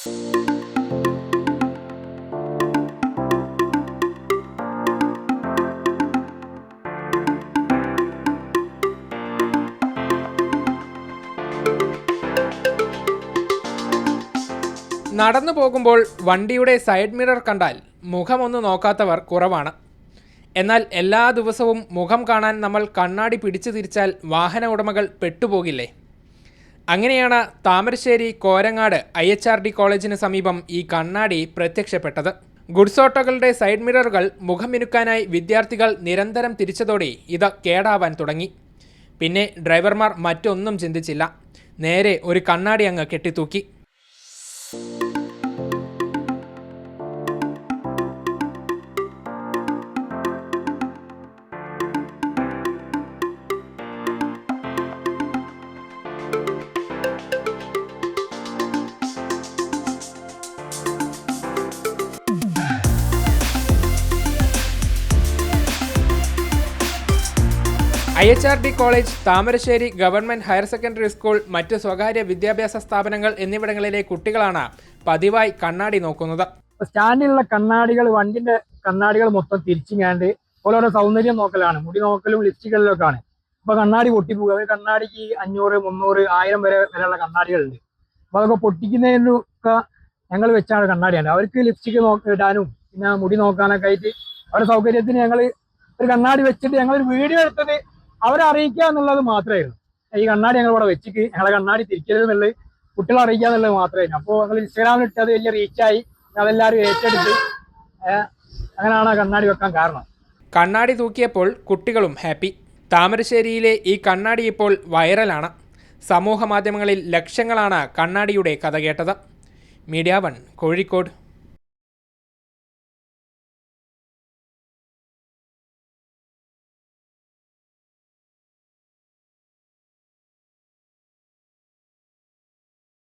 നടന്നു പോകുമ്പോൾ വണ്ടിയുടെ സൈഡ് മിറർ കണ്ടാൽ മുഖമൊന്ന് നോക്കാത്തവർ കുറവാണ്. എന്നാൽ എല്ലാ ദിവസവും മുഖം കാണാൻ നമ്മൾ കണ്ണാടി പിടിച്ചു തിരിച്ചാൽ വാഹന ഉടമകൾ പെട്ടുപോകില്ലേ? അങ്ങനെയാണ് താമരശ്ശേരി കോരങ്ങാട് IHRD കോളേജിന് സമീപം ഈ കണ്ണാടി പ്രത്യക്ഷപ്പെട്ടത്. ഗുഡ്സ് ഓട്ടോകളുടെ സൈഡ് മിററുകൾ മുഖമിനുക്കാനായി വിദ്യാർത്ഥികൾ നിരന്തരം തിരിച്ചതോടെ ഇത് കേടാവാൻ തുടങ്ങി. പിന്നെ ഡ്രൈവർമാർ മറ്റൊന്നും ചിന്തിച്ചില്ല, നേരെ ഒരു കണ്ണാടി അങ്ങ് കെട്ടിത്തൂക്കി. IHRD college, Thamarassery government higher secondary school, മറ്റ് സ്വകാര്യ വിദ്യാഭ്യാസ സ്ഥാപനങ്ങൾ എന്നിവിടങ്ങളിലെ കുട്ടികളാണ് പതിവായി കണ്ണാടി നോക്കുന്നത്. സ്റ്റാൻഡിലുള്ള കണ്ണാടികൾ, വണ്ടിന്റെ കണ്ണാടികൾ മൊത്തം തിരിച്ചിങ്ങാണ്ട് ഓരോരോ സൗന്ദര്യം നോക്കലാണ്. മുടി നോക്കലും ലിപ്സ്റ്റിക്കുകളിലൊക്കെയാണ്. അപ്പൊ കണ്ണാടി പൊട്ടിപ്പോകുക. ഒരു കണ്ണാടിക്ക് 500, 300, 1000 വരെയുള്ള കണ്ണാടികളുണ്ട്. അപ്പൊ അതൊക്കെ പൊട്ടിക്കുന്നതിനൊക്കെ ഞങ്ങൾ വെച്ചാണ് കണ്ണാടിയാണ്. അവർക്ക് ലിപ്സ്റ്റിക്ക് ഇടാനും പിന്നെ മുടി നോക്കാനൊക്കെ ആയിട്ട് അവരുടെ സൗകര്യത്തിന് ഞങ്ങൾ ഒരു കണ്ണാടി വെച്ചിട്ട് ഞങ്ങളൊരു വീഡിയോ എടുത്തത് അവരെ അറിയിക്കുക എന്നുള്ളത് മാത്രമായിരുന്നു. ഈ കണ്ണാടി ഞങ്ങൾ ഇവിടെ വെച്ചിട്ട് ഞങ്ങളെ കണ്ണാടി തിരിക്കരുത് എന്നുള്ളത് കുട്ടികളെ അറിയിക്കുക എന്നുള്ളത് മാത്രമായിരുന്നു. അപ്പോൾ ഞങ്ങൾ ഇൻസ്റ്റാഗ്രാമിൽ ഇട്ടത് വലിയ റീച്ചായി, അതെല്ലാവരും ഏറ്റെടുത്ത് അങ്ങനെയാണ് ആ കണ്ണാടി വെക്കാൻ കാരണം. കണ്ണാടി തൂക്കിയപ്പോൾ കുട്ടികളും ഹാപ്പി. താമരശ്ശേരിയിലെ ഈ കണ്ണാടി ഇപ്പോൾ വൈറലാണ്. സമൂഹ മാധ്യമങ്ങളിൽ ലക്ഷങ്ങളാണ് കണ്ണാടിയുടെ കഥ കേട്ടത്. മീഡിയ 1 കോഴിക്കോട്.